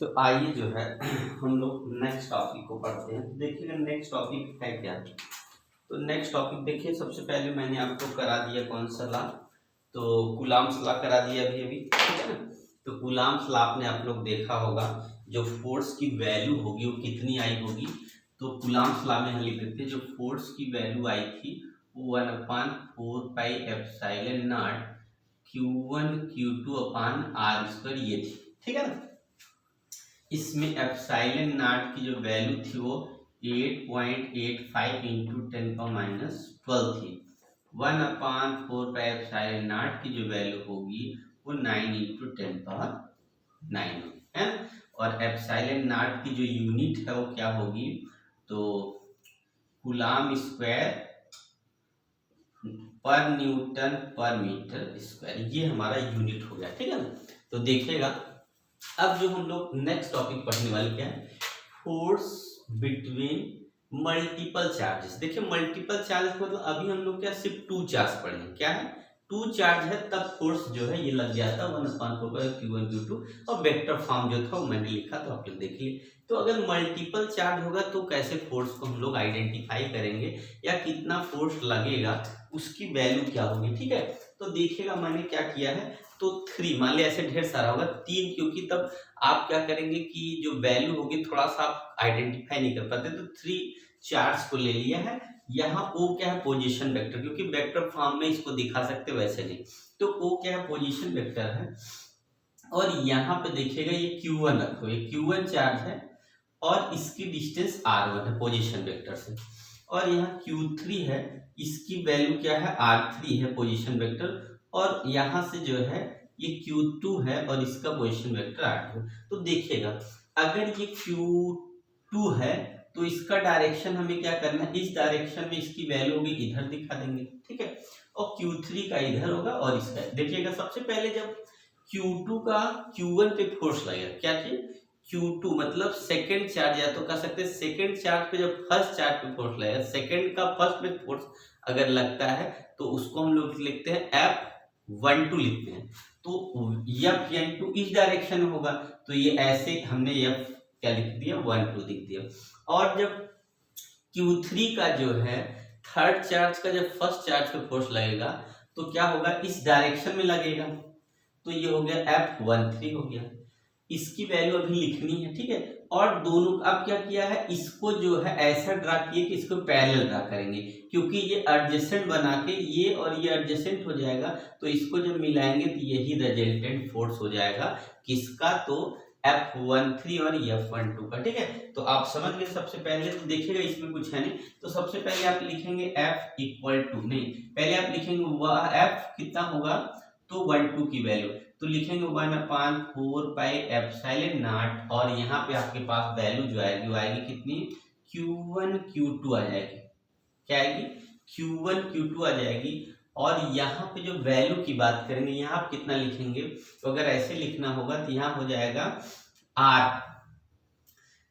तो आइए जो है हम लोग नेक्स्ट टॉपिक को पढ़ते हैं। देखिएगा नेक्स्ट टॉपिक है क्या। तो नेक्स्ट टॉपिक देखिए, सबसे पहले मैंने आपको करा दिया कौन सा लॉ, तो कूलम्ब्स लॉ करा दिया अभी अभी, ठीक है ना। तो कूलम्ब्स लॉ आपने आप लोग देखा होगा, जो फोर्स की वैल्यू होगी वो कितनी आई होगी। तो कूलम्ब्स लॉ में हम लिख देते हैं जो फोर्स की वैल्यू आई थी वो 1/4πε0 Q1 Q2 upon R square ये थी, ठीक है ना। इसमें एप्सिलॉन नॉट की जो वैल्यू थी वो 8.85 इंटू 10⁻12 थी। 1/4 एप्सिलॉन नॉट की जो वैल्यू होगी वो 9 इंटू 10⁻9 है ना। और एप्सिलॉन नॉट की जो यूनिट है वो क्या होगी, तो कूलम्ब स्क्वायर पर न्यूटन पर मीटर स्क्वायर, ये हमारा यूनिट हो गया, ठीक है ना। तो देखिएगा अब जो हम लोग नेक्स्ट टॉपिक पढ़ने वाले क्या है, फोर्स बिटवीन मल्टीपल चार्जेस। देखिए मल्टीपल चार्ज मतलब अभी हम लोग क्या सिर्फ टू चार्ज पढ़े हैं, क्या है टू चार्ज है, तब फोर्स जो है ये लग जाता है 1/4 Q1 Q2 और वेक्टर फॉर्म जो था वो मैंने लिखा तो आप लोग देख लिए। तो अगर मल्टीपल चार्ज होगा तो कैसे फोर्स को हम लोग आइडेंटिफाई करेंगे या कितना फोर्स लगेगा उसकी वैल्यू क्या होगी, ठीक है। तो देखिएगा मैंने क्या किया है, तो 3 मान लिया, ऐसे ढेर सारा होगा 3, क्योंकि तब आप क्या करेंगे कि जो वैल्यू होगी थोड़ा सा आप आइडेंटिफाई नहीं कर पाते, तो 3 चार्ज को ले लिया है। यहाँ O क्या है, पोजीशन वेक्टर, क्योंकि वेक्टर फॉर्म में इसको दिखा सकते वैसे नहीं, तो O क्या है, पोजीशन वेक्टर है। और यहाँ पे देखिएगा ये Q1 रखो, ये Q1 चार्ज है और इसकी डिस्टेंस R1 है पोजीशन वेक्टर से। और यहाँ Q3 है, इसकी वैल्यू क्या है, R3 है पोजीशन वेक्टर। और यहाँ से जो है ये Q2 है और इसका पोजीशन वेक्टर R2 है। तो देखिएगा अगर ये Q2 है तो इसका डायरेक्शन हमें क्या करना है, इस डायरेक्शन में इसकी वैल्यू होगी, इधर दिखा देंगे, ठीक है। और Q3 का इधर होगा और इसका देखिएगा, सबसे पहले जब Q2 का Q1 पे फोर्स लगेगा, क्या चीज Q2 मतलब सेकंड चार्ज, या तो कह सकते हैं सेकंड चार्ज पे जब फर्स्ट चार्ज पे फोर्स लगेगा, सेकंड का फर्स्ट पे फोर्स अगर लगता है तो उसको हम लोग लिखते हैं F12 लिखते हैं। तो F12 इस डायरेक्शन में होगा, तो ये ऐसे हमने F क्या लिख दिया 12 लिख दिया। और जब Q3 का जो है थर्ड चार्ज का जब फर्स्ट चार्ज पे फोर्स लगेगा तो क्या होगा, इस डायरेक्शन में लगेगा, तो ये हो गया F13 हो गया। इसकी वैल्यू अभी लिखनी है, ठीक है। और दोनों अब क्या किया है, इसको जो है ऐसा ड्रा किए कि इसको पैरेलल ड्रा करेंगे, क्योंकि ये एडजेसेंट बना के ये और ये एडजेसेंट हो जाएगा, तो इसको जब मिलाएंगे तो यही रिजल्टेंट फोर्स हो जाएगा किसका, तो F13 और F12 का, ठीक है। तो आप समझ गए। सबसे पहले तो देखिएगा इसमें कुछ है नहीं, तो सबसे पहले आप लिखेंगे F इक्वल टू, नहीं पहले आप लिखेंगे वह F कितना होगा, तो 12 की वैल्यू, तो लिखेंगे 1/4πε0 और यहाँ पे आपके पास वैल्यू जो आएगी वो आएगी कितनी, Q1 Q2 आ जाएगी, क्या आएगी Q1 Q2 आ जाएगी। और यहाँ पे जो वैल्यू की बात करेंगे यहाँ आप कितना लिखेंगे, तो अगर ऐसे लिखना होगा तो यहाँ हो जाएगा R,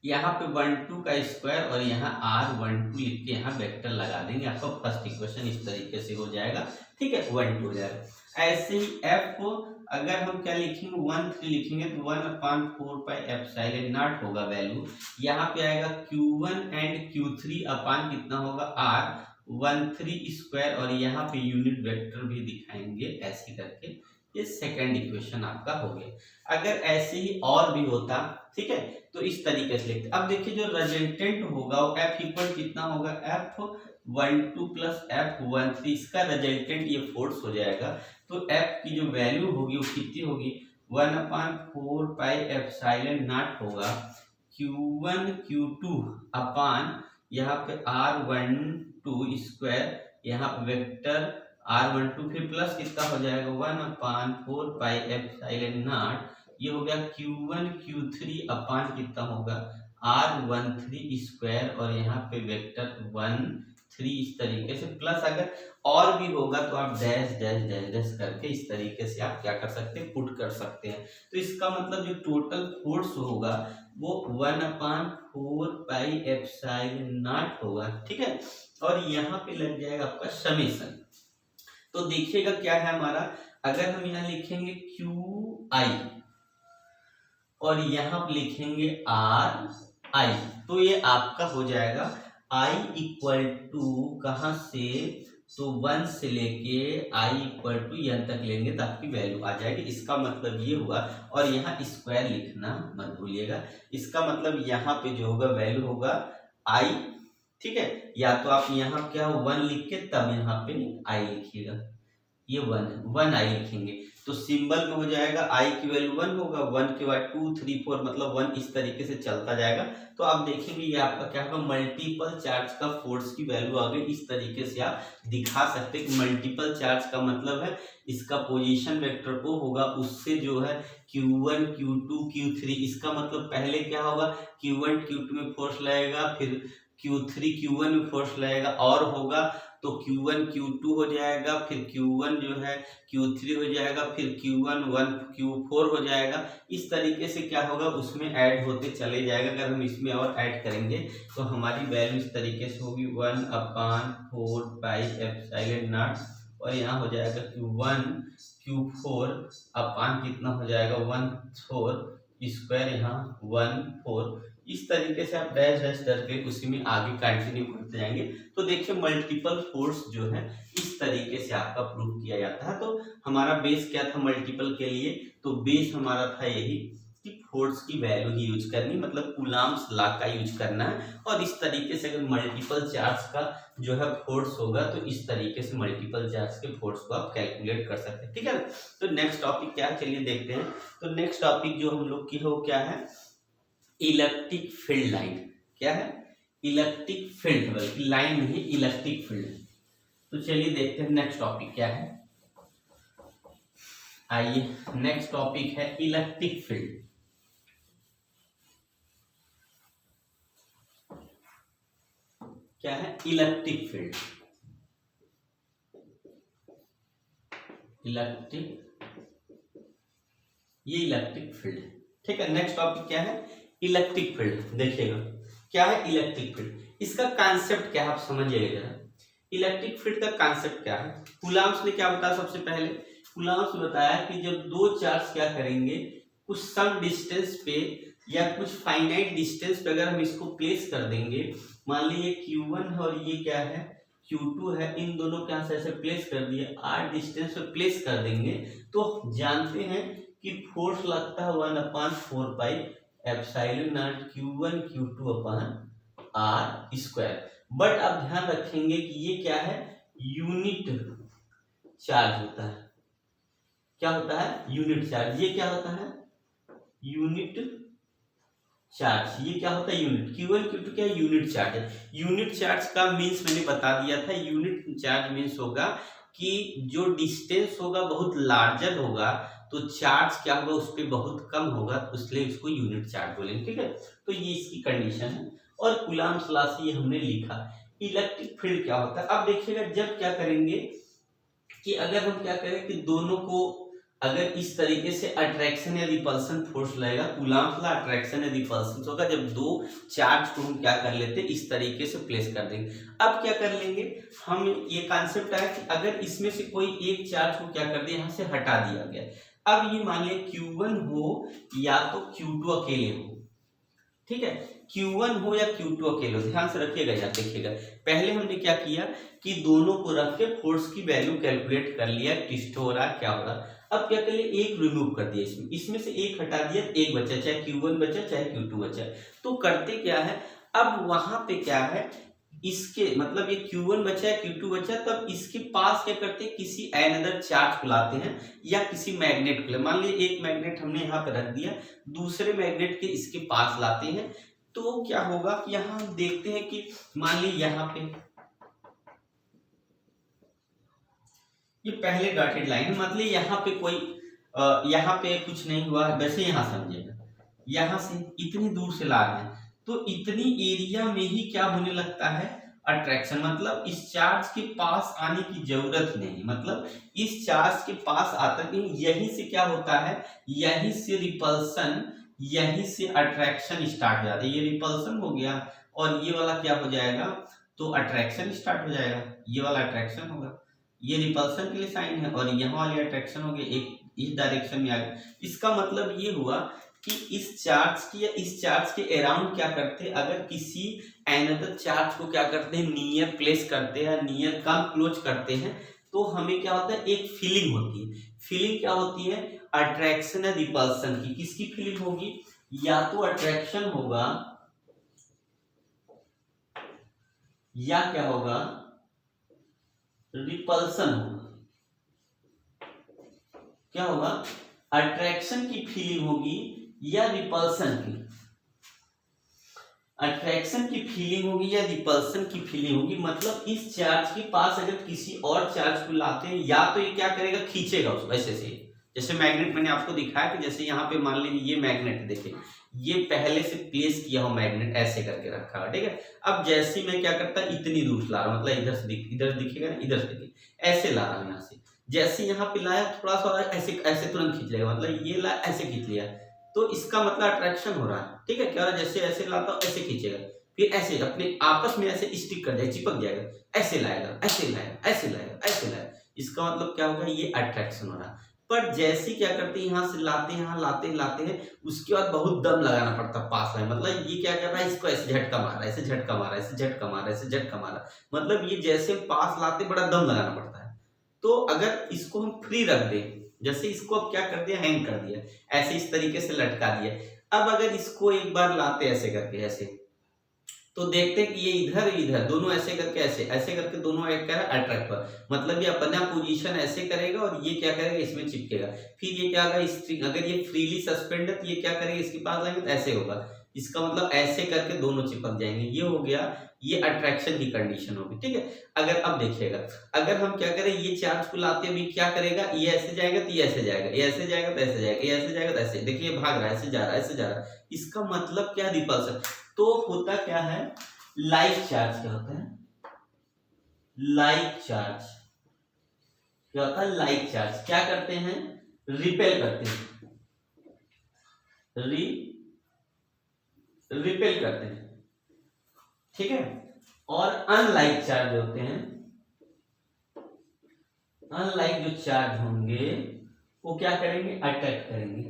यहाँ पे 12 का स्क्वायर और यहाँ R12 लिख के यहाँ वेक्टर लगा देंगे, आपका फर्स्ट इक्वेशन इस तरीके से हो जाएगा, ठीक है 12 हो जाएगा। ऐसे ही F को अगर हम क्या लिखेंगे 13 लिखेंगे तो 1/4πε0 होगा वैल्यू, यहाँ पे आएगा Q1 एंड Q3 अपान कितना होगा R13 स्क्वायर, और यहाँ पे यूनिट वेक्टर भी दिखाएंगे ऐसे करके, ये सेकंड इक्वेशन आपका हो गया। अगर ऐसे ही और भी होता, ठीक है, तो इस तरीके से लिखते। अब देखिए जो रिजल्टेंट होगा वो F इक्वल कितना होगा, F12 प्लस F13, इसका रिजल्टेंट ये फोर्स हो जाएगा। तो F की जो वैल्यू होगी वो कितनी होगी, 1/4πε0 होगा Q1 Q2 अपान यहाँ पे R12 स्क्वायर, यहाँ पे वेक्टर R12 फिर प्लस कितना हो जाएगा 1/4πε0, ये हो गया Q1 Q3 अपान कितना होगा R13 स्क्वायर, और यहाँ पे वेक्टर 13 इस तरीके से, प्लस अगर और भी होगा तो आप डैश डैश डैश डैश करके इस तरीके से आप क्या कर सकते हैं, पुट कर सकते हैं। तो इसका मतलब जो टोटल फोर्स होगा वो 1/4πε0 होगा, ठीक है। और यहाँ पे लग जाएगा आपका समेशन। तो देखिएगा क्या है हमारा, अगर हम यहाँ लिखेंगे QI और यहाँ पे लिखेंगे आर आई। तो ये आपका हो जाएगा आई इक्वल टू कहाँ से, तो 1 से लेके आई इक्वल टू n तक लेंगे तो आपकी वैल्यू आ जाएगी। इसका मतलब ये हुआ, और यहाँ स्क्वायर लिखना मत भूलिएगा। इसका मतलब यहाँ पे जो होगा वैल्यू होगा आई, ठीक है। या तो आप यहाँ क्या 1 लिख के तब यहाँ पे आई लिखिएगा, ये 1 आई लिखेंगे तो सिंबल में हो जाएगा आई की वैल्यू 1 होगा, 1 के बाद 2 3 4 मतलब 1 इस तरीके से चलता जाएगा। तो आप देखेंगे ये आपका क्या होगा, मल्टीपल चार्ज का फोर्स की वैल्यू आ गई। इस तरीके से आप दिखा सकते हैं कि मल्टीपल चार्ज का मतलब है इसका पोजीशन वेक्टर O होगा, उससे जो है Q1 Q2 Q3, इसका मतलब पहले क्या होगा Q1 Q2 में फोर्स लगेगा, फिर Q3 Q1 में फोर्स लगेगा और होगा तो Q1 Q2 हो जाएगा, फिर Q1 जो है Q3 हो जाएगा, फिर Q1 1 Q4 हो जाएगा। इस तरीके से क्या होगा उसमें ऐड होते चले जाएगा। अगर हम इसमें और ऐड करेंगे तो हमारी वैल्यू इस तरीके से होगी 1/4 पाई एप्सिलॉन नॉट, और यहाँ हो जाएगा Q1 Q4 अपान कितना हो जाएगा 1/4 स्क्वायर, यहाँ 1/4। इस तरीके से आप डैश डैश करके उसी में आगे कंटिन्यू करते जाएंगे। तो देखिए मल्टीपल फोर्स जो है इस तरीके से आपका प्रूव किया जाता है। तो हमारा बेस क्या था मल्टीपल के लिए, तो बेस हमारा था यही कि फोर्स की वैल्यू ही यूज करनी, मतलब कूलम्ब्स लॉ का यूज करना है। और इस तरीके से अगर मल्टीपल चार्ज का जो है फोर्स होगा तो इस तरीके से मल्टीपल चार्ज के फोर्स को आप कैलकुलेट कर सकते हैं, ठीक है। तो नेक्स्ट टॉपिक क्या है चलिए देखते हैं। तो नेक्स्ट टॉपिक जो हम लोग की हो क्या है, इलेक्ट्रिक फील्ड लाइन। क्या है, इलेक्ट्रिक फील्ड, बल्कि लाइन नहीं इलेक्ट्रिक फील्ड। तो चलिए देखते हैं नेक्स्ट टॉपिक क्या है। आइए नेक्स्ट टॉपिक है इलेक्ट्रिक फील्ड। क्या है, इलेक्ट्रिक फील्ड। इलेक्ट्रिक, ये इलेक्ट्रिक फील्ड, ठीक है। नेक्स्ट टॉपिक क्या है, इलेक्ट्रिक फील्ड। देखिएगा क्या है इलेक्ट्रिक फील्ड, इसका कॉन्सेप्ट क्या है आप समझिएगा जरा। इलेक्ट्रिक फील्ड का कॉन्सेप्ट क्या है, कूलम्ब्स ने क्या बताया सबसे पहले, कूलम्ब्स ने बताया कि जब दो चार्ज क्या करेंगे कुछ सम डिस्टेंस पे या कुछ फाइनाइट डिस्टेंस पे अगर हम इसको प्लेस कर देंगे, मान लीजिए Q1 है और ये क्या है Q2 है, इन दोनों के यहाँ से ऐसे प्लेस कर दिए, r डिस्टेंस पे प्लेस कर देंगे तो जानते हैं कि फोर्स लगता है 1/4 pi epsilon not Q1 Q2 upon r square. But आप ध्यान रखेंगे कि ये क्या है, यूनिट चार्ज होता है। क्या होता है, यूनिट चार्ज। ये क्या होता है, यूनिट चार्ज। ये क्या होता है, यूनिट। Q1 Q2 क्या है, यूनिट चार्ज है। यूनिट चार्ज का मीन्स मैंने बता दिया था। यूनिट चार्ज मीन्स होगा कि जो डिस्टेंस होगा बहुत लार्जर होगा तो चार्ज क्या होगा उस पर बहुत कम होगा, इसलिए इसको यूनिट चार्ज बोलेंगे, ठीक है। तो ये इसकी कंडीशन है और कूलम्ब्स लॉ से ये हमने लिखा। इलेक्ट्रिक फील्ड क्या होता है, अब देखिएगा जब क्या करेंगे कि अगर हम क्या करें कि दोनों को अगर इस तरीके से अट्रैक्शन या रिपल्सन फोर्स लगेगा, कूलम्ब्स लॉ अट्रैक्शन या रिपल्सन होगा जब दो चार्ज को हम क्या कर लेते हैं इस तरीके से प्लेस कर देंगे। अब क्या कर लेंगे हम, ये कॉन्सेप्ट है कि अगर इसमें से कोई एक चार्ज को क्या कर दिया यहाँ से हटा दिया गया, अब ये मान लिया Q1 हो या तो Q2 अकेले हो, ठीक है। Q1 हो या Q2 अकेले हो, ध्यान से रखिएगा यार। देखिएगा पहले हमने क्या किया कि दोनों को रख के फोर्स की वैल्यू कैलकुलेट कर लिया, किस्ट हो रहा क्या हो रहा। अब क्या कर लिया, एक रिमूव कर दिया, इसमें से एक हटा दिया, एक बचा, चाहे Q1 बचा चाहे Q2 बचा। तो करते क्या है, अब वहां पे क्या है, इसके मतलब ये Q1 बचा है Q2 बचा, तब इसके पास क्या करते हैं किसी अनदर चार्ज को लाते हैं या किसी मैग्नेट को। मान लीजिए एक मैग्नेट हमने यहाँ पे रख दिया, दूसरे मैग्नेट के इसके पास लाते हैं, तो क्या होगा कि यहाँ हम देखते हैं कि मान लीजिए यहाँ पे ये पहले डॉटेड लाइन है, मतलब यहाँ पे कोई यहाँ पे कुछ नहीं हुआ, वैसे यहाँ समझेगा, यहाँ से इतनी दूर से ला रहे हैं तो इतनी एरिया में ही क्या होने लगता है अट्रैक्शन, मतलब इस चार्ज के पास आने की जरूरत नहीं, मतलब इस चार्ज के पास आता नहीं, यहीं से क्या होता है, यहीं से रिपल्सन, यहीं से अट्रैक्शन स्टार्ट हो जाता है। ये रिपल्सन हो गया और ये वाला क्या हो जाएगा, तो अट्रैक्शन स्टार्ट हो जाएगा। ये वाला अट्रैक्शन होगा, ये रिपल्सन के लिए साइन है, और यहाँ वाली अट्रैक्शन हो गया, एक इस डायरेक्शन में आ गया। इसका मतलब ये हुआ कि इस चार्ज की या इस चार्ज के अराउंड क्या करते हैं, अगर किसी एनदर चार्ज को क्या करते हैं नियर प्लेस करते हैं, नियर कम क्लोज करते हैं, तो हमें क्या होता है, एक फीलिंग होती है। फीलिंग क्या होती है, अट्रैक्शन या रिपल्सन की। किसकी फीलिंग होगी, या तो अट्रैक्शन होगा या क्या होगा, रिपल्सन होगा। क्या होगा, अट्रैक्शन की फीलिंग होगी या रिपल्सन की। अट्रैक्शन की फीलिंग होगी या रिपल्सन की फीलिंग होगी। मतलब इस चार्ज के पास अगर किसी और चार्ज को लाते हैं, या तो ये क्या करेगा, खींचेगा उसको ऐसे से। जैसे मैग्नेट मैंने आपको दिखाया कि जैसे यहाँ पे मान लीजिए ये मैग्नेट, देखिए ये पहले से प्लेस किया हो मैग्नेट, ऐसे करके रखा हुआ, ठीक है। अब जैसे मैं क्या करता, इतनी दूर से ला रहा हूँ, मतलब इधर से इधर दिखेगा ना, इधर से दिखे, ऐसे ला रहा हूँ यहाँ से। जैसे यहाँ पे लाया, थोड़ा सा ऐसे ऐसे तुरंत खींच लेगा, मतलब ये ला ऐसे खींच लिया, तो इसका मतलब अट्रैक्शन हो रहा है, ठीक है। क्या हो रहा है, जैसे ऐसे लाता हूँ ऐसे खींचेगा, फिर ऐसे अपने आपस में ऐसे स्टिक कर जाएगा, चिपक जाएगा, ऐसे लाएगा, ऐसे लाएगा, ऐसे लाएगा, ऐसे लाएगा। इसका मतलब क्या होगा, ये अट्रैक्शन हो रहा है। पर जैसे क्या करते हैं, यहाँ से लाते हैं, यहाँ लाते हैं, उसके बाद बहुत दम लगाना पड़ता है पास में। मतलब ये क्या कर रहा है, इसको ऐसे झटका मार रहा है, ऐसे झटका मार रहा है, ऐसे झटका मार रहा है, ऐसे झटका मार रहा है। मतलब ये जैसे पास लाते बड़ा दम लगाना पड़ता है। तो अगर इसको हम फ्री रख दें, जैसे इसको अब क्या कर दिया, हैंग कर दिया, ऐसे इस तरीके से लटका दिया। अब अगर इसको एक बार लाते ऐसे करके ऐसे, तो देखते हैं कि ये इधर इधर दोनों ऐसे करके ऐसे करके दोनों एक कर अट्रैक्ट पर, मतलब ये अपना पोजीशन ऐसे करेगा और ये क्या करेगा, इसमें चिपकेगा। फिर ये क्या होगा, स्ट्रिंग अगर ये फ्रीली सस्पेंड है तो ये क्या करेगा, इसके पास लाएंगे तो ऐसे होगा। इसका मतलब ऐसे करके दोनों चिपक जाएंगे। ये हो गया, ये अट्रैक्शन की कंडीशन होगी, ठीक है। अगर अब देखिएगा, अगर हम क्या करें, ये चार्ज को लाते भी क्या करेगा, ये ऐसे जाएगा तो ये ऐसे जाएगा, ये ऐसे जाएगा तो ऐसे जाएगा, ये ऐसे जाएगा तो ऐसे, देखिए भाग रहा है, ऐसे जा रहा है, ऐसे जा रहा है। इसका मतलब क्या, रिपल्सन। तो होता क्या है, लाइक चार्ज क्या होता है, लाइक चार्ज क्या होता है, लाइक चार्ज क्या करते हैं, रिपेल करते हैं, रिपेल करते हैं, ठीक है। और अनलाइक चार्ज होते हैं, अनलाइक जो चार्ज होंगे वो क्या करेंगे, अट्रैक्ट करेंगे,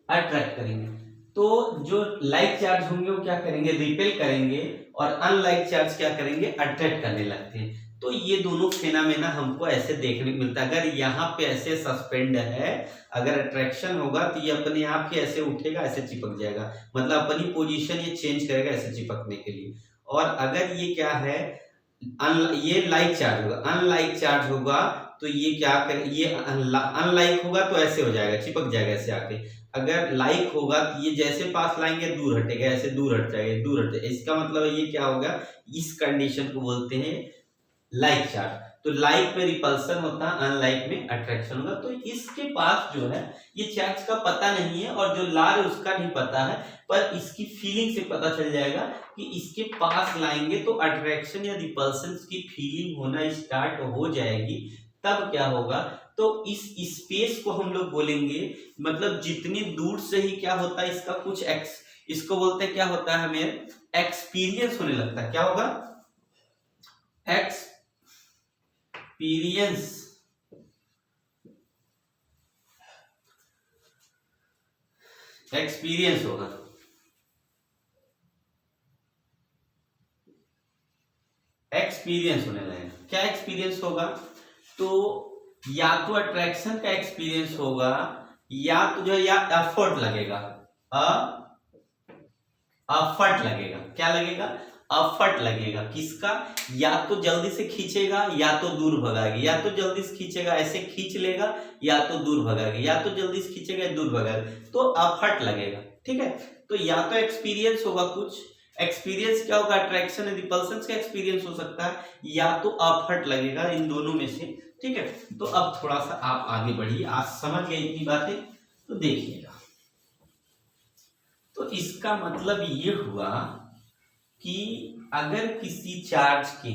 अट्रैक्ट करेंगे। तो जो लाइक चार्ज होंगे वो क्या करेंगे, रिपेल करेंगे, और अनलाइक चार्ज क्या करेंगे, अट्रैक्ट करने लगते हैं। तो ये दोनों फेनामेना हमको ऐसे देखने को मिलता है। अगर यहाँ पे ऐसे सस्पेंड है, अगर अट्रैक्शन होगा तो ये अपने आप ही ऐसे उठेगा, ऐसे चिपक जाएगा, मतलब अपनी पोजीशन ये चेंज करेगा ऐसे चिपकने के लिए। और अगर ये क्या है, ये लाइक चार्ज होगा, अनलाइक चार्ज होगा तो ये क्या करे, ये अनलाइक होगा तो ऐसे हो जाएगा, चिपक जाएगा ऐसे आके। अगर लाइक होगा तो ये जैसे पास लाएंगे दूर हटेगा, ऐसे दूर हट जाएगा, दूर हट जाएगा। इसका मतलब ये क्या होगा, इस कंडीशन को बोलते हैं लाइक चार्ज। तो लाइक में रिपल्सन होता है, अनलाइक में अट्रैक्शन होगा। तो इसके पास जो है ये चार्ज का पता नहीं है, और जो ला रहे उसका नहीं पता है, पर इसकी फीलिंग से पता चल जाएगा कि इसके पास लाएंगे तो अट्रैक्शन या रिपल्सन की फीलिंग होना स्टार्ट हो जाएगी। तब क्या होगा, तो इस स्पेस को हम लोग बोलेंगे, मतलब जितनी दूर से ही क्या होता है, इसका कुछ इसको बोलते हैं क्या होता है, हमें एक्सपीरियंस होने लगता है। क्या होगा, एक्सपीरियंस, एक्सपीरियंस होगा। एक्सपीरियंस होने लगेगा। क्या एक्सपीरियंस होगा, तो या तो अट्रैक्शन का एक्सपीरियंस होगा, या तो जो या एफर्ट लगेगा, एफर्ट लगेगा। क्या लगेगा, एफर्ट लगेगा। किसका, या तो जल्दी से खींचेगा या तो दूर भगाएगा, या तो जल्दी से खींचेगा ऐसे खींच लेगा, या तो दूर भगाएगा, या तो जल्दी से खींचेगा दूर भगाएगा, तो एफर्ट लगेगा, ठीक है। तो या तो एक्सपीरियंस होगा कुछ, एक्सपीरियंस क्या होगा, अट्रैक्शन या रिपल्सन का एक्सपीरियंस हो सकता है, या तो एफर्ट लगेगा, इन दोनों में से, ठीक है। तो अब थोड़ा सा आप आगे बढ़िए, आज समझ गए इतनी बातें, तो देखिएगा। तो इसका मतलब ये हुआ कि अगर किसी चार्ज के,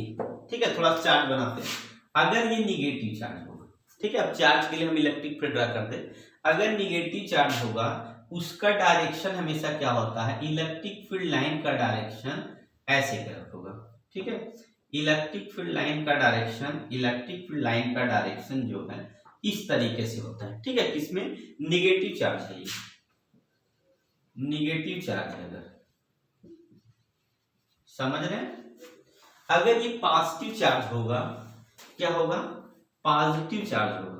ठीक है, थोड़ा चार्ज बनाते हैं, अगर ये निगेटिव चार्ज होगा, ठीक है। अब चार्ज के लिए हम इलेक्ट्रिक फील्ड ड्रा करते हैं। अगर निगेटिव चार्ज होगा, उसका डायरेक्शन हमेशा क्या होता है, इलेक्ट्रिक फील्ड लाइन का डायरेक्शन ऐसे करके होगा, ठीक है। इलेक्ट्रिक फील्ड लाइन का डायरेक्शन, इलेक्ट्रिक फील्ड लाइन का डायरेक्शन जो है इस तरीके से होता है, ठीक है। किसमें? निगेटिव चार्ज है, ये निगेटिव चार्ज है। अगर समझ रहे हैं, अगर ये पॉजिटिव चार्ज होगा, क्या होगा? पॉजिटिव चार्ज होगा।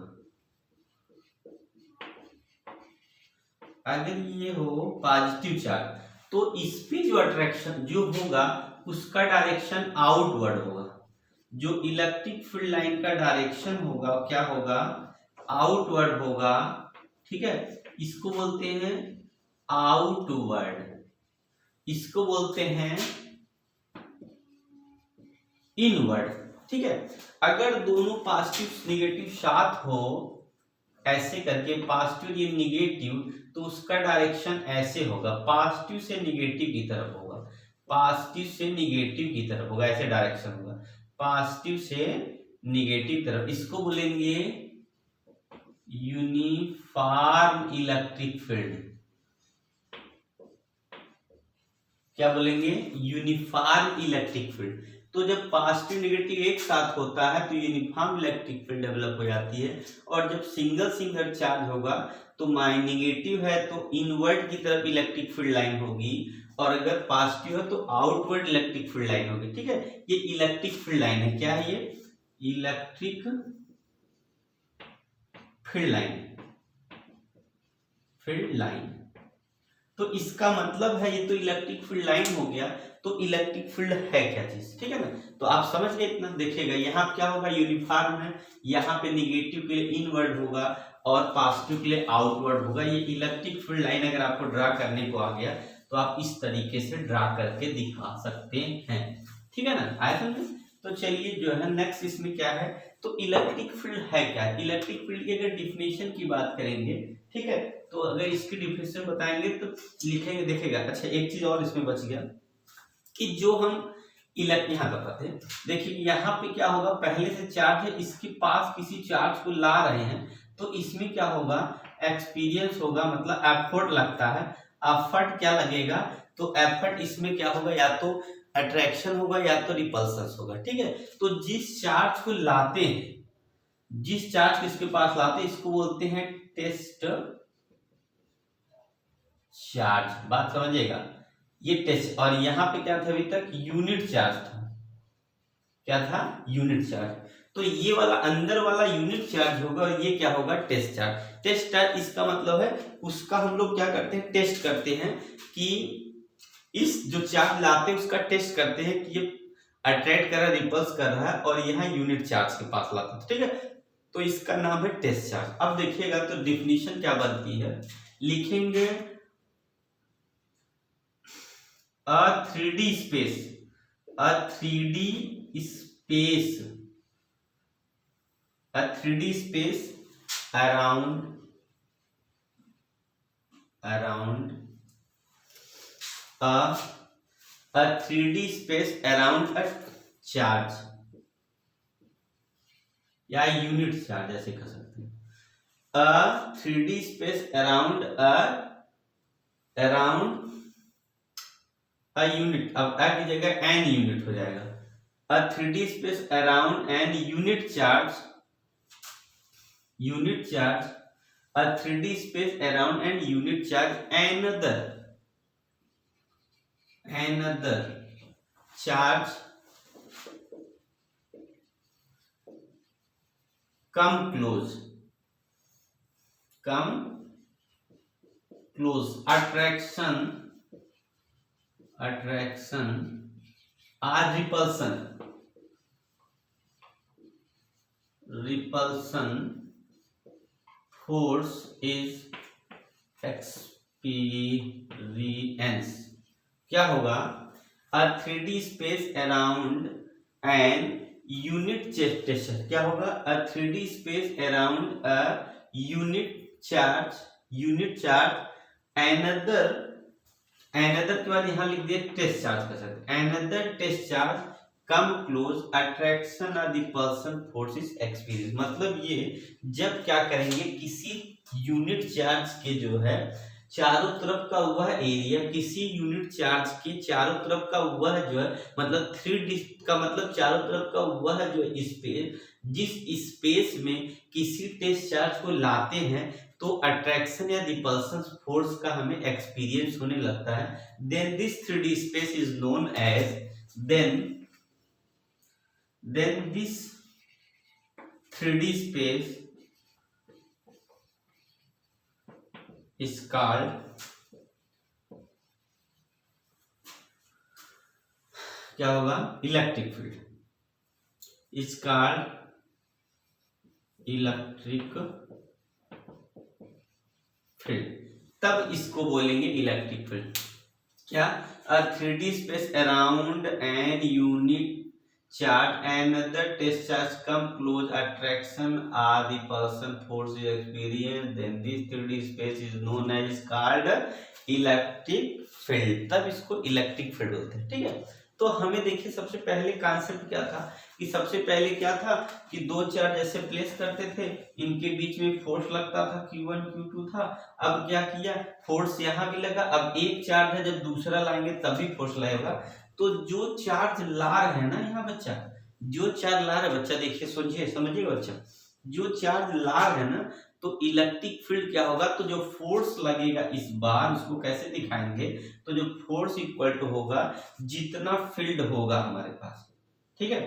अगर ये हो पॉजिटिव चार्ज, तो इस पे जो अट्रैक्शन जो होगा उसका डायरेक्शन आउटवर्ड होगा। जो इलेक्ट्रिक फील्ड लाइन का डायरेक्शन होगा क्या होगा? आउटवर्ड होगा, ठीक है। इसको बोलते हैं आउटवर्ड, इसको बोलते हैं इनवर्ड, ठीक है। अगर दोनों पॉजिटिव निगेटिव साथ हो, ऐसे करके पॉजिटिव ये निगेटिव, तो उसका डायरेक्शन ऐसे होगा, पॉजिटिव से निगेटिव की तरफ होगा, पॉजिटिव से निगेटिव की तरफ होगा, ऐसे डायरेक्शन होगा, पॉजिटिव से निगेटिव तरफ। इसको बोलेंगे यूनिफॉर्म इलेक्ट्रिक फील्ड। क्या बोलेंगे? Uniform electric field. तो जब पॉजिटिव निगेटिव एक साथ होता है तो यूनिफॉर्म इलेक्ट्रिक फील्ड डेवलप हो जाती है। और जब सिंगल सिंगल चार्ज होगा तो निगेटिव है तो इनवर्ड की तरफ इलेक्ट्रिक फील्ड लाइन होगी, और अगर पॉजिटिव है तो आउटवर्ड इलेक्ट्रिक फील्ड लाइन होगी, ठीक है। ये इलेक्ट्रिक फील्ड लाइन है। क्या है ये? Electric field line, field line. तो इसका मतलब है ये तो इलेक्ट्रिक फील्ड लाइन हो गया, तो इलेक्ट्रिक फील्ड है क्या चीज, ठीक है ना। तो आप समझ गए इतना। देखिएगा यहाँ क्या होगा, यूनिफॉर्म है, यहाँ पे निगेटिव के लिए इनवर्ड होगा और पॉजिटिव के लिए आउटवर्ड होगा। ये इलेक्ट्रिक फील्ड लाइन अगर आपको ड्रा करने को आ गया तो आप इस तरीके से ड्रा करके दिखा सकते हैं, ठीक है ना। आया समझ? तो चलिए जो है नेक्स्ट इसमें क्या है, तो इलेक्ट्रिक फील्ड है क्या है। इलेक्ट्रिक फील्ड की अगर डिफिनेशन की बात करेंगे, ठीक है, तो अगर इसकी डिफिनेशन बताएंगे तो लिखेंगे, देखेगा। अच्छा एक चीज और इसमें बच गया कि जो हम यहाँ बताते हैं, देखिए यहाँ पे क्या होगा, पहले से चार्ज है, इसके पास किसी चार्ज को ला रहे हैं, तो इसमें क्या होगा, एक्सपीरियंस होगा, मतलब एफर्ट लगता है। एफर्ट क्या लगेगा, तो एफर्ट इसमें क्या होगा, या तो अट्रैक्शन होगा या तो रिपल्सन होगा, ठीक है। तो जिस चार्ज को लाते हैं, जिस चार्ज को इसके पास लाते हैं, इसको बोलते हैं टेस्ट चार्ज। बात समझिएगा, ये टेस्ट। और यहाँ पे क्या था अभी तक, यूनिट चार्ज था। क्या था? Unit charge. तो ये वाला अंदर वाला यूनिट चार्ज होगा और ये क्या होगा, टेस्ट चार्ज। टेस्ट चार्ज इसका मतलब है उसका हम लोग क्या करते हैं, टेस्ट करते हैं कि इस जो चार्ज लाते हैं उसका टेस्ट करते हैं कि ये अट्रैक्ट कर रहा है, रिपल्स कर रहा है, और यहाँ यूनिट चार्ज के पास लाते हैं, ठीक है। तो इसका नाम है टेस्ट चार्ज। अब देखिएगा तो डिफिनीशन क्या बनती है, लिखेंगे a 3D space, a 3D space, a 3D space around a 3D space around a charge या यूनिट चार्ज ऐसे कह सकते हैं। a 3D space around a unit, अब a की जगह n यूनिट हो जाएगा। a 3D space around an unit charge, a 3D space around an unit charge, another charge come close, attraction or repulsion force is experience। क्या होगा, a 3D space around an unit charge, क्या होगा, a 3D space around a unit charge, another के बाद यहां लिख दिया test charge का साथ, another test charge come close, attraction और रिपल्सन फोर्स इज एक्सपीरियंस। मतलब ये जब क्या करेंगे, किसी यूनिट चार्ज के जो है चारों तरफ का वह एरिया, किसी यूनिट चार्ज के चारों तरफ का वह जो है, मतलब 3D का मतलब चारों तरफ का वह जो स्पेस, जिस स्पेस में किसी टेस्ट चार्ज को लाते हैं तो अट्रैक्शन या रिपल्सन फोर्स का हमें एक्सपीरियंस होने लगता है। Then this 3D space is known as then this 3D space is called, क्या होगा, electric field, is called electric field. तब इसको बोलेंगे इलेक्ट्रिक फील्ड। क्या, a 3D space around an unit charge another test charge come close, attraction or repulsion force is experienced, then this 3D space is known as, is called electric field. तब इसको electric field बोलते हैं। ठीक है, तो हमें देखिए सबसे पहले कॉन्सेप्ट क्या था कि सबसे पहले क्या था कि दो चार्ज जैसे प्लेस करते थे, इनके बीच में फोर्स लगता था, Q1 Q2 था। अब क्या किया, फोर्स यहाँ भी लगा। अब एक चार्ज है, जब दूसरा लाएंगे तभी फोर्स लगेगा। तो जो चार्ज ला रहे हैं ना यहाँ बच्चा, जो चार्ज ला रहे बच्चा, देखिए समझिएगा बच्चा, जो चार्ज ला रहे हैं ना, तो इलेक्ट्रिक फील्ड क्या होगा, तो जो फोर्स लगेगा इस बार, उसको कैसे दिखाएंगे, तो जो फोर्स इक्वल टू होगा जितना फील्ड होगा हमारे पास। ठीक है,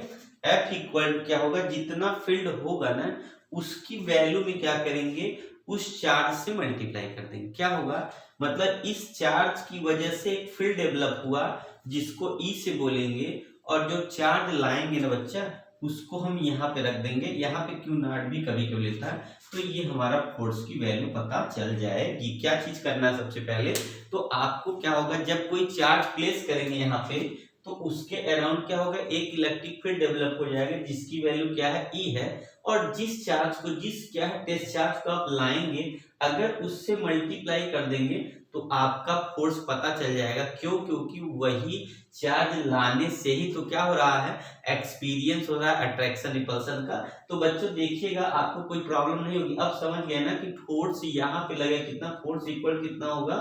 F इक्वल क्या होगा, जितना फील्ड होगा ना उसकी वैल्यू में क्या करेंगे, उस चार्ज से मल्टीप्लाई कर देंगे। क्या होगा, मतलब इस चार्ज की वजह से एक फील्ड डेवलप हुआ जिसको E से बोलेंगे, और जो चार्ज लाएंगे ना बच्चा उसको हम यहाँ पे रख देंगे। यहाँ पे Q0 भी कभी कभी लेता है, तो ये हमारा फोर्स की वैल्यू पता चल जाएगी। क्या चीज करना है सबसे पहले, तो आपको क्या होगा, जब कोई चार्ज प्लेस करेंगे यहाँ पे, तो उसके अराउंड क्या होगा, एक इलेक्ट्रिक फील्ड डेवलप हो जाएगा जिसकी वैल्यू क्या है, E है। और जिस चार्ज को, जिस क्या है टेस्ट चार्ज को आप लाएंगे, अगर उससे मल्टीप्लाई कर देंगे तो आपका फोर्स पता चल जाएगा। क्यों, क्योंकि वही चार्ज लाने से ही तो क्या हो रहा है, एक्सपीरियंस हो रहा है अट्रैक्शन रिपल्सन का। तो बच्चों देखिएगा, आपको कोई प्रॉब्लम नहीं होगी। अब समझ गए ना कि फोर्स यहाँ पे लगे कितना, फोर्स इक्वल कितना होगा,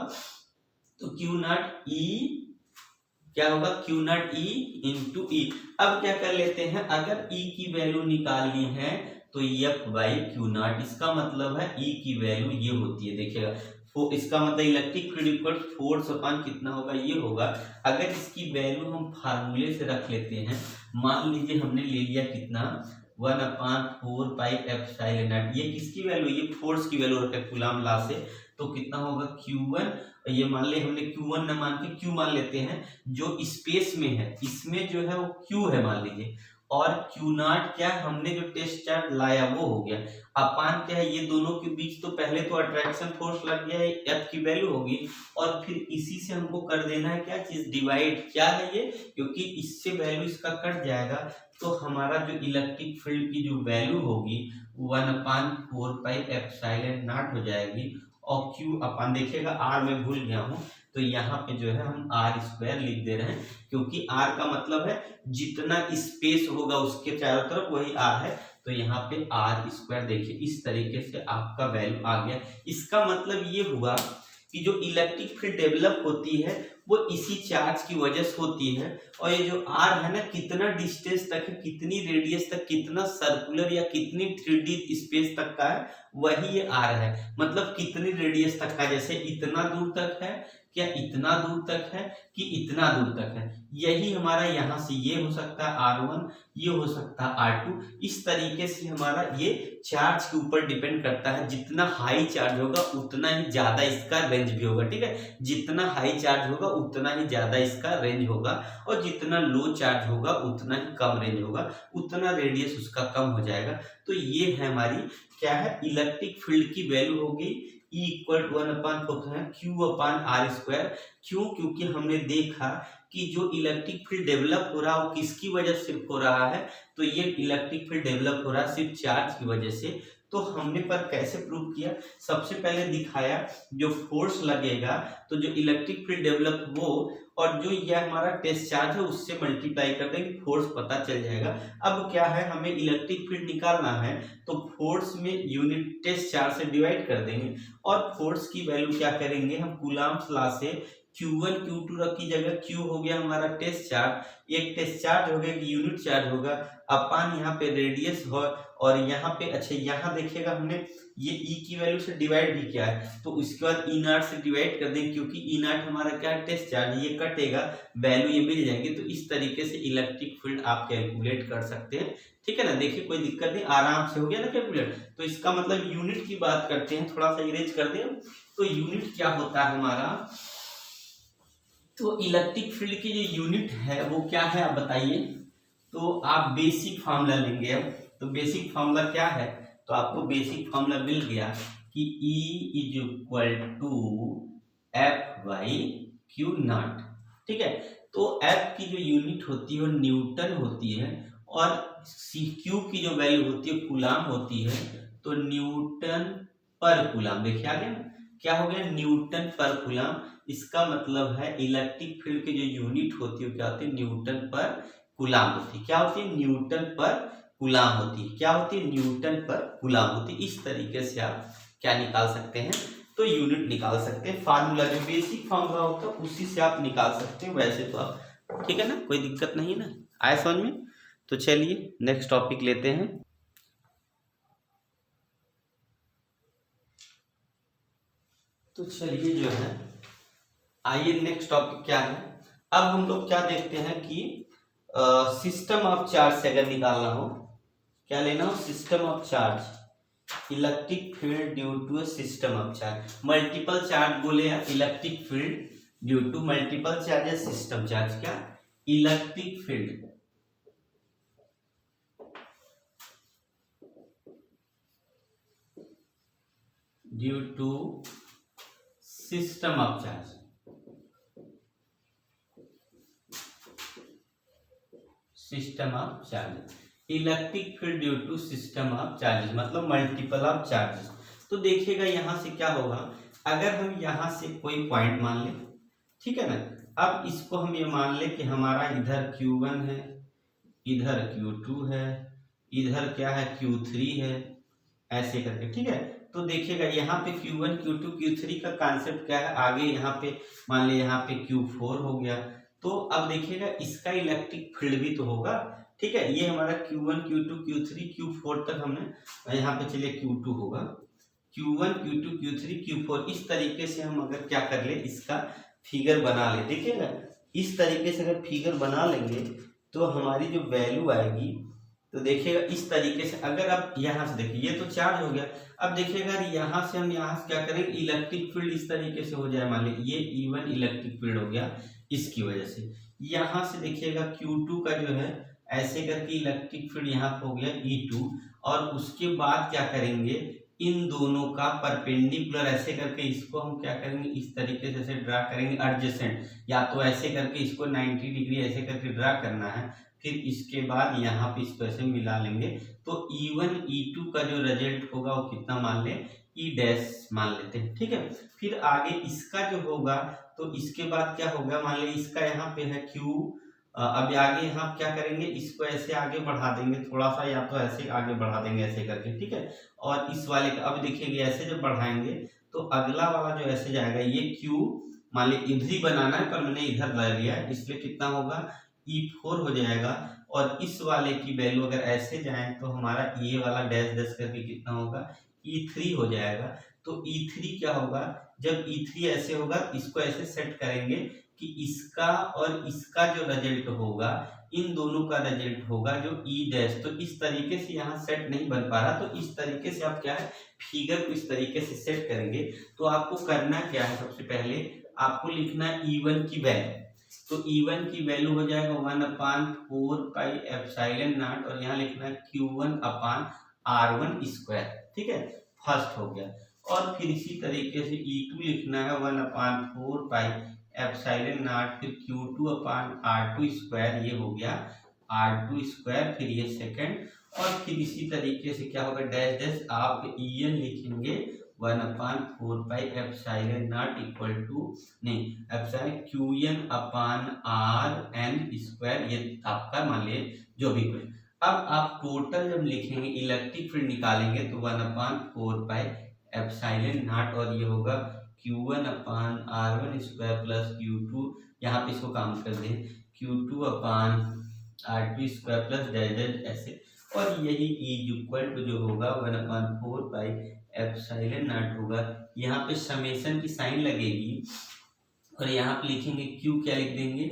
तो Q0 E क्या होगा, Q0 E इंटू E। अब क्या कर लेते हैं, अगर E की वैल्यू निकालनी है तो F बाई Q0, इसका मतलब है E की वैल्यू ये होती है। देखिएगा, इसका मतलब electric field equal force upon कितना होगा, ये होगा। अगर इसकी वैल्यू हम फार्मूले से रख लेते हैं, मान लीजिए हमने ले लिया कितना, 1/4 पाई एप्सिलॉन नॉट। ये किसकी वैल्यू, ये फोर्स की वैल्यू रखे कूलम लॉ से, तो कितना होगा Q1, ये मान ले हमने Q1 न मान के Q मान लेते हैं, जो स्पेस में है इसमें जो है वो Q है मान लीजिए, और Q0 क्या, हमने जो टेस्ट चार्ज लाया वो हो गया, अपान क्या है, ये दोनों के बीच तो पहले तो अट्रैक्शन फोर्स लग गया है, F की वैल्यू होगी, और फिर इसी से हमको कर देना है क्या चीज, डिवाइड। क्या है ये, क्योंकि इससे वैल्यू इसका कट जाएगा, तो हमारा जो इलेक्ट्रिक फील्ड की जो वैल्यू होगी 1/4 पाई एप्सिलॉन नॉट हो जाएगी। और Q अपन देखिएगा, R में भूल गया हूँ, तो यहाँ पे जो है हम R² लिख दे रहे हैं, क्योंकि R का मतलब है जितना स्पेस होगा उसके चारों तरफ वही R है। तो यहाँ पे R², देखिए इस तरीके से आपका वैल्यू आ गया। इसका मतलब ये हुआ कि जो इलेक्ट्रिक फील्ड डेवलप होती है वो इसी चार्ज की वजह से होती है। और ये जो R है ना, कितना डिस्टेंस तक है, कितनी रेडियस तक, कितना सर्कुलर या कितनी 3D स्पेस तक का है, वही ये R है। मतलब कितनी रेडियस तक का, जैसे इतना दूर तक है, क्या इतना दूर तक है, कि इतना दूर तक है, यही हमारा यहाँ से ये हो सकता है R1, ये हो सकता है R2। इस तरीके से हमारा ये चार्ज के ऊपर डिपेंड करता है। जितना हाई चार्ज होगा उतना ही ज्यादा इसका रेंज भी होगा। ठीक है, जितना हाई चार्ज होगा उतना ही ज्यादा इसका रेंज होगा, और जितना लो चार्ज होगा उतना ही कम रेंज होगा, उतना रेडियस उसका कम हो जाएगा। तो ये है हमारी क्या है, इलेक्ट्रिक फील्ड की वैल्यू होगी E इक्वल 1/4 Q/R²। क्यों, क्योंकि हमने देखा कि जो इलेक्ट्रिक फील्ड डेवलप हो रहा है वो किसकी वजह से हो रहा है, तो ये इलेक्ट्रिक फील्ड डेवलप हो रहा है सिर्फ चार्ज की वजह से। तो हमने पर कैसे प्रूव किया, सबसे पहले दिखाया जो फोर्स लगेगा तो जो इलेक्ट्रिक फील्ड डेवलप हो, और जो यह हमारा टेस्ट चार्ज है उससे मल्टीप्लाई कर देंगे, फोर्स पता चल जाएगा। अब क्या है, हमें इलेक्ट्रिक फील्ड निकालना है तो फोर्स में यूनिट टेस्ट चार्ज से डिवाइड कर देंगे, और फोर्स की वैल्यू क्या करेंगे हम, कूलम्ब्स लॉ से Q1 Q2 की जगह Q हो गया हमारा टेस्ट चार्ज, एक टेस्ट चार्ज हो गया, एक यूनिट चार्ज होगा, अपान यहाँ पे रेडियस हो, और यहाँ पे अच्छा यहाँ देखिएगा हमने ये E की वैल्यू से डिवाइड भी किया है, तो उसके बाद E नॉट से डिवाइड कर देंगे, क्योंकि E नॉट हमारा क्या है, टेस्ट चार्ज, ये कटेगा, वैल्यू ये मिल जाएंगे। तो इस तरीके से इलेक्ट्रिक फील्ड आप कैलकुलेट कर सकते हैं, ठीक है ना। देखिए कोई दिक्कत नहीं, आराम से हो गया ना कैलकुलेट। तो इसका मतलब यूनिट की बात करते हैं, थोड़ा सा इरेज कर दें। तो यूनिट क्या होता है हमारा, तो इलेक्ट्रिक फील्ड की जो यूनिट है वो क्या है आप बताइए। तो आप बेसिक फार्मूला लेंगे अब, तो बेसिक फार्मूला क्या है, तो आपको बेसिक फार्मूला मिल गया कि E is equal to F by Q not, ठीक है। तो F की जो यूनिट होती है वो न्यूटन होती है, और Q की जो वैल्यू होती है कूलाम होती है, तो न्यूटन पर कूलाम। देखिए आ गया ना, क्या हो गया, न्यूटन पर कूलाम। इसका मतलब है इलेक्ट्रिक फील्ड की जो यूनिट होती है क्या होती है, न्यूटन पर कूलाम होती है। क्या होती है, न्यूटन पर कूलाम होती है। क्या होती है, न्यूटन पर कूलाम होती है। इस तरीके से आप क्या निकाल सकते हैं, तो यूनिट निकाल सकते हैं। फार्मूला जो बेसिक फार्मूला होता है उसी से आप निकाल सकते हैं, वैसे तो आप, ठीक है ना, कोई दिक्कत नहीं है ना, आया समझ में। तो चलिए नेक्स्ट टॉपिक लेते हैं। तो चलिए जो है, आइए नेक्स्ट टॉपिक क्या है। अब हम लोग क्या देखते हैं कि सिस्टम ऑफ चार्ज से अगर निकालना हो, क्या लेना हो, system of charge, electric field due to system of charge. Multiple charge बोले या electric field due to multiple charges system charge, क्या, electric field due to system of charge, system of charge, electric field due to system of charges, मतलब multiple of charges. तो देखिएगा यहां से क्या होगा, अगर हम यहां से कोई पॉइंट मान लें, ठीक है ना, अब इसको हम ये मान लें कि हमारा इधर Q1 है, इधर Q2 है, इधर क्या है, Q3 है, ऐसे करके, ठीक है। तो देखिएगा यहाँ पे Q1 Q2 Q3 का कॉन्सेप्ट क्या है, आगे यहाँ पे मान लिया यहाँ पे Q4 हो गया। तो अब देखिएगा इसका इलेक्ट्रिक फील्ड भी तो होगा, ठीक है। ये हमारा Q1 Q2 Q3 Q4 तक हमने, यहाँ पे चलिए Q2 होगा, Q1 Q2 Q3 Q4, इस तरीके से हम अगर क्या कर ले, इसका फिगर बना ले, देखिएगा इस तरीके से अगर फिगर बना लेंगे तो हमारी जो वैल्यू आएगी, तो देखिएगा इस तरीके से, अगर आप यहाँ से देखिए ये तो चार्ज हो गया। अब देखिएगा यहाँ से हम यहाँ से क्या करेंगे, इलेक्ट्रिक फील्ड इस तरीके से हो जाए, मान लीजिए ये E1 इलेक्ट्रिक फील्ड हो गया, इसकी वजह से यहाँ से देखिएगा Q2 का जो है ऐसे करके इलेक्ट्रिक फील्ड यहाँ हो गया E2, और उसके बाद क्या करेंगे, इन दोनों का परपेंडिकुलर ऐसे करके इसको हम क्या करेंगे, इस तरीके से ड्रा करेंगे एडजेसेंट, या तो ऐसे करके इसको 90 डिग्री ऐसे करके ड्रा करना है, फिर इसके बाद यहाँ पे इसको ऐसे मिला लेंगे। तो E1 E2 का जो रिजल्ट होगा वो कितना मान ले, E डैश मान लेते हैं, ठीक है। फिर आगे इसका जो होगा, तो इसके बाद क्या होगा, मान लीजिए इसका यहाँ पे है Q, अब आगे यहाँ क्या करेंगे, इसको ऐसे आगे बढ़ा देंगे थोड़ा सा, या तो ऐसे आगे बढ़ा देंगे ऐसे करके, ठीक है। और इस वाले का अब देखिएगा ऐसे जब बढ़ाएंगे तो अगला वाला जो ऐसे जाएगा, ये Q मान लीजिए इधर ही बनाना है पर मैंने इधर ला लिया है, इसलिए कितना होगा, E4 हो जाएगा। और इस वाले की वैल्यू अगर ऐसे जाए तो हमारा ये वाला डैश डैश करके कितना होगा, E3 हो जाएगा। तो E3 क्या होगा, जब E3 ऐसे होगा, इसको ऐसे सेट करेंगे कि इसका और इसका जो रिजल्ट होगा, इन दोनों का रिजल्ट होगा जो E डैश। तो इस तरीके से यहाँ सेट नहीं बन पा रहा, तो इस तरीके से आप क्या है, फिगर को इस तरीके से सेट करेंगे। तो आपको करना क्या है, सबसे पहले आपको लिखना है E1 की वैल्यू, तो E1 की वैल्यू हो जाएगा 1/4 पाई एप्सिलॉन नॉट, और यहाँ लिखना है Q1/R1 स्क्वायर, ठीक है, फर्स्ट हो गया। और फिर इसी तरीके से E2 लिखना है 1/4 पाई एप्सिलॉन नॉट, फिर Q2/R2 स्क्वायर, ये हो गया R2 स्क्वायर, फिर ये सेकंड, और फिर इसी तरीके से क्या होगा, डैश डैश आप En लिखेंगे 1/4 pi epsilon not equal to नहीं epsilon Qn upon R N square, ये आपका मान लीजिए जो भी कुछ। अब आप टोटल जब लिखेंगे इलेक्ट्रिक फील्ड निकालेंगे तो 1/4 पाई एप्सिलॉन नॉट, और ये होगा Q1 अपान R1 स्क्वायर प्लस Q2, यहाँ पे इसको काम कर दें Q2 अपान R2 square plus dash dash ऐसे, और यही इज इक्वल टू जो होगा 1/4 पाई एप्सिलॉन नॉट होगा। यहाँ पे समेशन की साइन लगेगी और यहाँ पे लिखेंगे Q, क्या लिख देंगे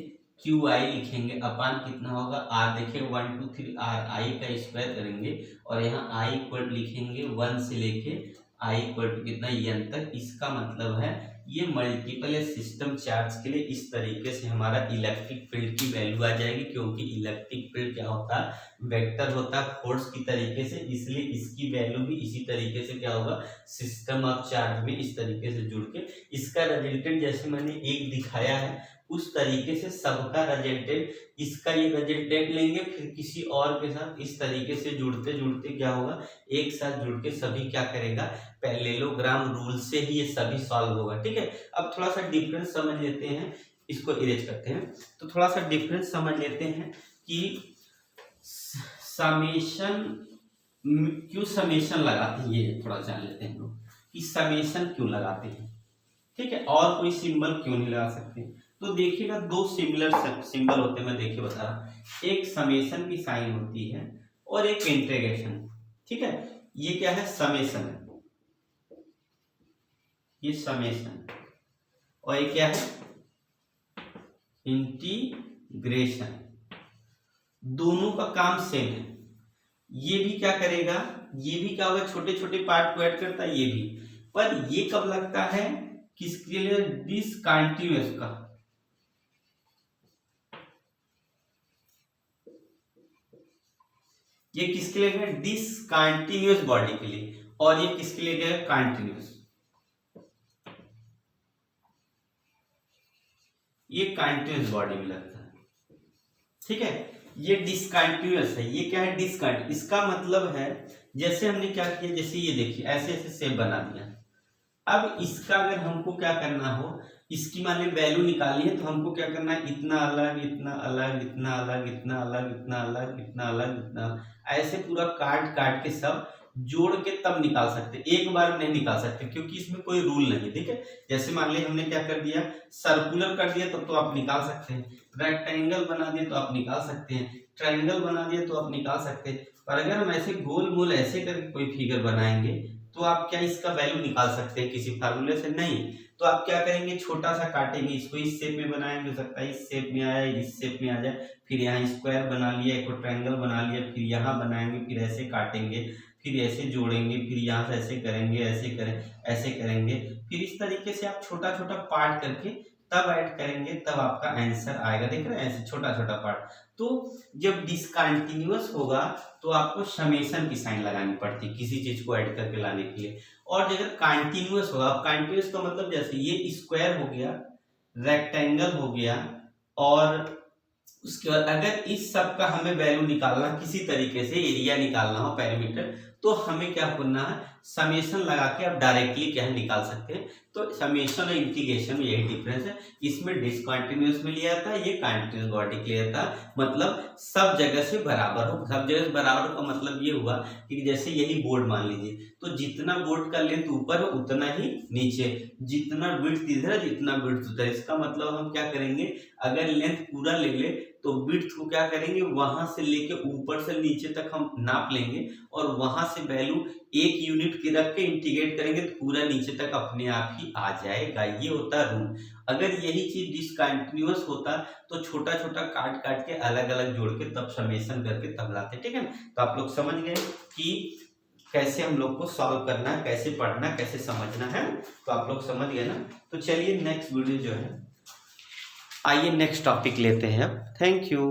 QI लिखेंगे, अपान कितना होगा R, देखिए 1 2 3 RI का स्क्वायर करेंगे और यहाँ I इक्वल लिखेंगे 1 से लेके I इक्वल टू कितना n तक। इसका मतलब है ये मल्टीपल सिस्टम चार्ज के लिए इस तरीके से हमारा इलेक्ट्रिक फील्ड की वैल्यू आ जाएगी, क्योंकि इलेक्ट्रिक फील्ड क्या होता है, वेक्टर होता है फोर्स की तरीके से, इसलिए इसकी वैल्यू भी इसी तरीके से क्या होगा, सिस्टम ऑफ चार्ज में इस तरीके से जुड़ के इसका रिजल्टेंट जैसे मैंने एक दिखाया है उस तरीके से सबका रिजल्टेंट, इसका ये रिजल्टेंट लेंगे फिर किसी और के साथ इस तरीके से जुड़ते जुड़ते क्या होगा, एक साथ जुड़ के सभी क्या करेगा, पैरेललोग्राम रूल से ही ये सभी सॉल्व होगा। ठीक है, अब थोड़ा सा डिफरेंस समझ लेते हैं, इसको इरेज करते हैं तो थोड़ा सा डिफरेंस समझ लेते हैं कि समेशन क्यों समेशन लगाते हैं, ये थोड़ा जान लेते हैं लोग कि समेशन क्यों लगाते हैं। ठीक है, और कोई सिंबल क्यों नहीं लगा सकते, तो देखिएगा दो सिमिलर सिंबल होते हैं, मैं देखिए बता रहा, एक समेशन की साइन होती है और एक इंटीग्रेशन। ठीक है, ये क्या है, समेशन, ये समेशन, और ये क्या है, इंटीग्रेशन। दोनों का काम सेम है, ये भी क्या करेगा, ये भी क्या होगा, छोटे छोटे पार्ट को ऐड करता है, ये भी, पर ये कब लगता है, किसके लिए, डिसकंटिन्यूअस का, ये किसके लिए गया, डिसकंटिन्यूअस बॉडी के लिए, और ये किसके लिए गया, कंटिन्यूअस, ये कंटिन्यूअस बॉडी में लगता है। ठीक है, ये डिसकंटिन्यूअस है, ये क्या है, डिसकंटिन्यूअस, इसका मतलब है जैसे हमने क्या किया, जैसे ये देखिए ऐसे ऐसे शेप बना दिया, अब इसका अगर हमको क्या करना हो, इसकी मान ली वैल्यू निकालनी है तो हमको क्या करना है, इतना अलग इतना अलग इतना अलग इतना अलग इतना अलग इतना अलग इतना, ऐसे पूरा काट काट के सब जोड़ के तब निकाल सकते, एक बार में नहीं निकाल सकते क्योंकि इसमें कोई रूल नहीं। ठीक है, जैसे मान लीजिए हमने क्या कर दिया, सर्कुलर कर दिया तो आप निकाल सकते हैं, रेक्टेंगल बना दिए तो आप निकाल सकते हैं, ट्रायंगल बना दिए तो आप निकाल सकते हैं, पर अगर हम ऐसे गोल मोल ऐसे करके कोई फिगर बनाएंगे तो आप क्या इसका वैल्यू निकाल सकते हैं किसी फार्मूले से, नहीं। तो आप क्या करेंगे, छोटा सा काटेंगे, इसको इस शेप में बनाएंगे, हो सकता है इस शेप में आया, इस शेप में आ जाए, फिर यहाँ स्क्वायर बना लिया, एक ट्रायंगल बना लिया, फिर यहाँ बनाएंगे, फिर ऐसे काटेंगे, फिर ऐसे जोड़ेंगे, फिर यहाँ से ऐसे करेंगे, ऐसे करें, ऐसे करेंगे, फिर इस तरीके से आप छोटा छोटा पार्ट करके तब ऐड करेंगे, तब आपका आंसर आएगा। देख रहे हैं, ऐसे छोटा छोटा पार्ट। तो जब डिसकंटिन्यूअस होगा तो आपको समेशन की साइन लगानी पड़ती है किसी चीज को ऐड करके लाने के लिए, और अगर कंटिन्यूअस होगा, अब कंटिन्यूअस का मतलब जैसे ये स्क्वायर हो गया, रेक्टेंगल हो गया, और उसके बाद अगर इस सब का हमें वैल्यू निकालना, किसी तरीके से एरिया निकालना हो, पैरामीटर, तो हमें क्या करना है, समेशन लगा के आप डायरेक्टली क्या निकाल सकते हैं। तो समेशन और इंटीग्रेशन में यही डिफरेंस है, इसमें डिसकंटिन्यूअस में लिया था, ये कंटिन्यूअस बॉडी के लिए था, मतलब सब जगह से बराबर हो। सब जगह से बराबर का मतलब ये हुआ कि जैसे यही बोर्ड मान लीजिए, तो जितना बोर्ड का लेंथ ऊपर है उतना ही नीचे, जितना विड्थ इधर है जितना विड्थ उधर। इसका मतलब हम क्या करेंगे, अगर लेंथ पूरा ले ले तो विड्थ को क्या करेंगे, वहां से लेके ऊपर से नीचे तक हम नाप लेंगे, और वहां से वैल्यू एक यूनिट की रख के इंटीग्रेट करेंगे तो पूरा नीचे तक अपने आप ही आ जाएगा। ये होता है रूल। अगर यही चीज डिसकंटिन्यूअस होता तो छोटा छोटा काट काट के अलग अलग जोड़ के तब समेशन करके तब लाते। ठीक है ना, तो आप लोग समझ गए कि कैसे हम लोग को सॉल्व करना है, कैसे पढ़ना, कैसे समझना है, तो आप लोग समझ गए ना। तो चलिए नेक्स्ट वीडियो जो है, आइए नेक्स्ट टॉपिक लेते हैं अब। Thank you.